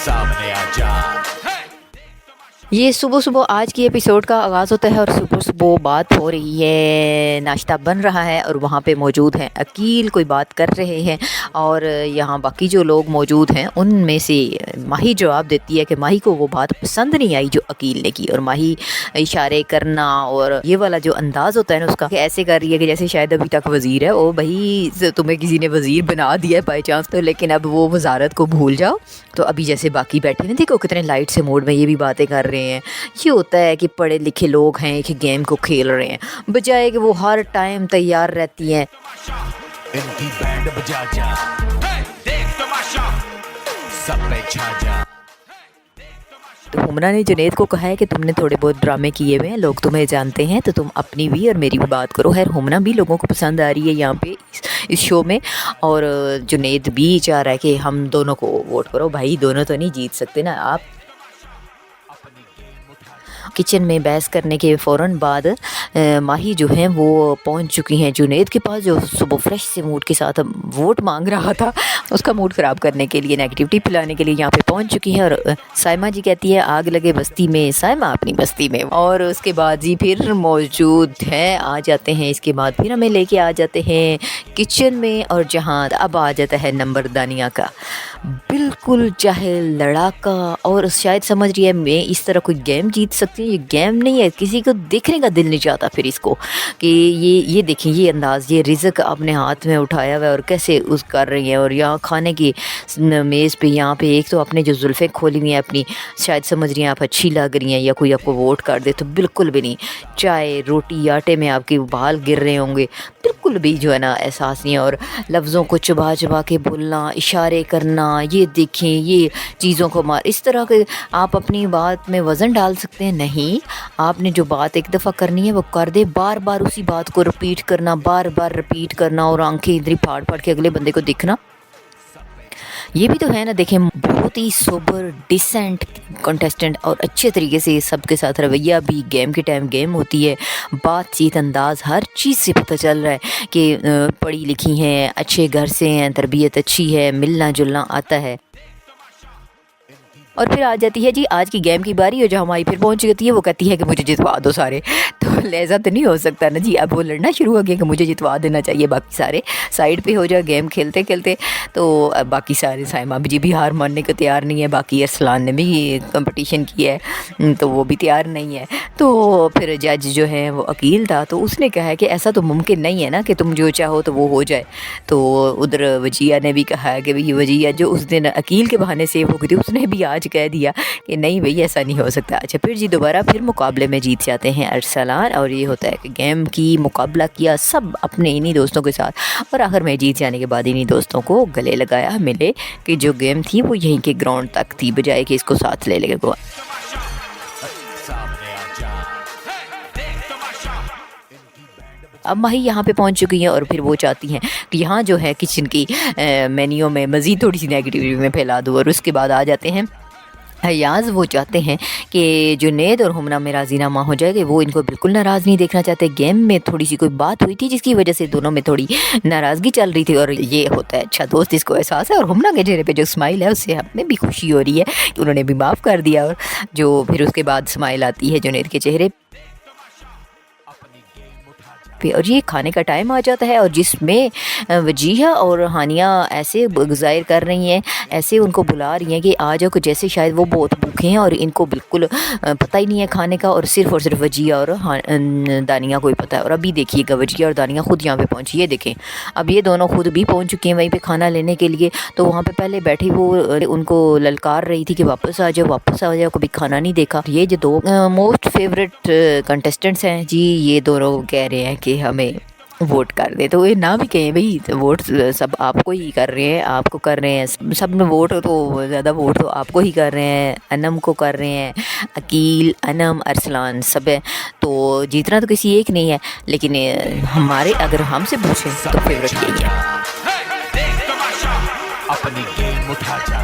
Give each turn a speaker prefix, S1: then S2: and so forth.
S1: सामने आजा।
S2: ये सुबह सुबह आज की एपिसोड का आगाज़ होता है और सुबह सुबह बात हो रही है, नाश्ता बन रहा है और वहाँ पे मौजूद हैं अकील, कोई बात कर रहे हैं और यहाँ बाकी जो लोग मौजूद हैं उनमें से माही जवाब देती है कि माही को वो बात पसंद नहीं आई जो अकील ने की। और माही इशारे करना और ये वाला जो अंदाज़ होता है ना उसका, कि ऐसे कर रही है कि जैसे शायद अभी तक वज़ीर है। ओ भाई, तुम्हें किसी ने वज़ीर बना दिया है बाई चांस तो, लेकिन अब वो वजारत को भूल जाओ। तो अभी जैसे बाकी बैठे हैं, देखो कितने लाइट से मूड में ये भी बातें कर रहे हैं। ये होता है कि पढ़े लिखे लोग हैं कि गेम को खेल रहे हैं, बजाय कि वो हर टाइम तैयार रहती हैं।
S1: इनकी बैंड बजा जा, देख तमाशा, सब पे छा जा।
S2: तो हुमना ने जुनैद को कहा है कि तुमने थोड़े बहुत ड्रामे किए हुए हैं, लोग तुम्हें जानते हैं, तो तुम अपनी भी और मेरी भी बात करो। खैर हुमना भी लोगों को पसंद आ रही है यहाँ पे इस शो में, और जुनैद भी चाह रहा है कि हम दोनों को वोट करो। भाई दोनों तो नहीं जीत सकते ना आप। किचन में बहस करने के फ़ौरन बाद माही जो है वो पहुंच चुकी हैं जुनैद के पास, जो सुबह फ्रेश से मूड के साथ वोट मांग रहा था। उसका मूड ख़राब करने के लिए, नेगेटिविटी फैलाने के लिए यहाँ पे पहुंच चुकी हैं। और साइमा जी कहती है आग लगे बस्ती में, साइमा अपनी बस्ती में। और उसके बाद जी फिर मौजूद हैं, आ जाते हैं। इसके बाद फिर हमें लेके आ जाते हैं किचन में, और जहाँ अब आ जाता है नंबर दानिया का, बिल्कुल चाहे लड़ाका। और शायद समझ रही है मैं इस तरह कोई गेम जीत सकती हूँ। ये गेम नहीं है, किसी को देखने का दिल नहीं चाहता फिर इसको कि ये देखें, ये अंदाज़, ये रिज़्क अपने हाथ में उठाया हुआ है और कैसे उस कर रही है। और यहाँ खाने की मेज़ पे यहाँ पे एक तो अपने जो जुल्फ़ें खोली हुई हैं अपनी, शायद समझ रही हैं आप अच्छी लग रही हैं या कोई आपको वोट कर दे, तो बिल्कुल भी नहीं। चाय रोटी आटे में आपके बाल गिर रहे होंगे, बिल्कुल भी जो है ना एहसास नहीं है। और लफ्ज़ों को चबा चबा के बोलना, इशारे करना, ये देखें, ये चीज़ों को मार, इस तरह के आप अपनी बात में वज़न डाल सकते हैं। नहीं, आपने जो बात एक दफ़ा करनी है वो कर दे। बार बार उसी बात को रिपीट करना, बार बार रिपीट करना और आंखें इधर ही फाड़ फाड़ के अगले बंदे को दिखना, ये भी तो है ना। देखें बहुत ही सोबर डिसेंट कंटेस्टेंट और अच्छे तरीके से सबके साथ रवैया भी, गेम के टाइम गेम होती है, बातचीत, अंदाज़, हर चीज़ से पता चल रहा है कि पढ़ी लिखी हैं, अच्छे घर से हैं, तरबियत अच्छी है, मिलना जुलना आता है। और फिर आ जाती है जी आज की गेम की बारी, और जो हमारी फिर पहुंच जाती है वो कहती है कि मुझे जितवा दो सारे। तो लहजा तो नहीं हो सकता ना जी, अब वो लड़ना शुरू हो गया कि मुझे जितवा देना चाहिए, बाकी सारे साइड पे हो जाए गेम खेलते खेलते। तो अब बाकी सारे, साइमा जी भी हार मानने को तैयार नहीं है, बाकी अरसलान ने भी कंपटीशन किया है तो वो भी तैयार नहीं है। तो फिर जज जो है वो अकील था, तो उसने कहा है कि ऐसा तो मुमकिन नहीं है ना कि तुम जो चाहो तो वो हो जाए। तो उधर वजिया ने भी कहा है कि भाई, वजिया जो उस दिन अकील के बहाने सेव हो गई थी, उसने भी आज कह दिया कि नहीं भाई ऐसा नहीं हो सकता। अच्छा फिर जी दोबारा फिर मुकाबले में जीत जाते हैं अरसलान, और ये होता है कि गेम की मुकाबला किया सब अपने इन्हीं दोस्तों के साथ, और आखिर में जीत जाने के बाद इन्हीं दोस्तों को गले लगाया, मिले कि जो गेम थी वो यहीं के ग्राउंड तक थी, बजाय कि इसको साथ ले लेके गोवा। अब माही यहाँ पे पहुँच चुकी हैं और फिर वो चाहती हैं कि यहाँ जो है किचन की मेन्यू में मज़ीद थोड़ी सी नेगेटिविटी में फैला दूँ। और उसके बाद आ जाते हैं हयाज़, वो चाहते हैं कि जुनैद और हुमना में राज़ीनामा हो जाएगा। वो इनको बिल्कुल नाराज़ नहीं देखना चाहते। गेम में थोड़ी सी कोई बात हुई थी जिसकी वजह से दोनों में थोड़ी नाराज़गी चल रही थी, और ये होता है अच्छा दोस्त, इसको एहसास है। और हुमना के चेहरे पे जो स्माइल है उससे हमें भी खुशी हो रही है कि उन्होंने भी माफ़ कर दिया। और जो फिर उसके बाद स्माइल आती है जुनैद के चेहरे पे, और ये खाने का टाइम आ जाता है, और जिसमें वजीहा और हानिया ऐसे गुज़ाहिर कर रही हैं, ऐसे उनको बुला रही हैं कि आ जाओ, कि जैसे शायद वो बहुत भूखे हैं और इनको बिल्कुल पता ही नहीं है खाने का, और सिर्फ वजिया और दानिया को ही पता है। और अभी देखिएगा वजिया और दानिया खुद यहाँ पे पहुँची है, देखें अब ये दोनों खुद भी पहुँच चुकी हैं वहीं पे खाना लेने के लिए। तो वहाँ पे पहले बैठी वो उनको ललकार रही थी कि वापस आ जाओ, वापस आ जाओ, कभी खाना नहीं देखा। ये जो दो मोस्ट फेवरेट कंटेस्टेंट्स हैं जी, ये दोनों कह रहे हैं कि हमें वोट कर दे। तो ये ना भी कहें भाई, वोट सब आपको ही कर रहे हैं, आपको कर रहे हैं सब में वोट, तो ज़्यादा वोट तो आपको ही कर रहे हैं, अनम को कर रहे हैं, अकील, अनम, अरसलान सब है। तो जीतना तो किसी एक नहीं है, लेकिन हमारे अगर हमसे पूछें तो फेवरेट यही है।
S1: अपनी गेम उठा जा।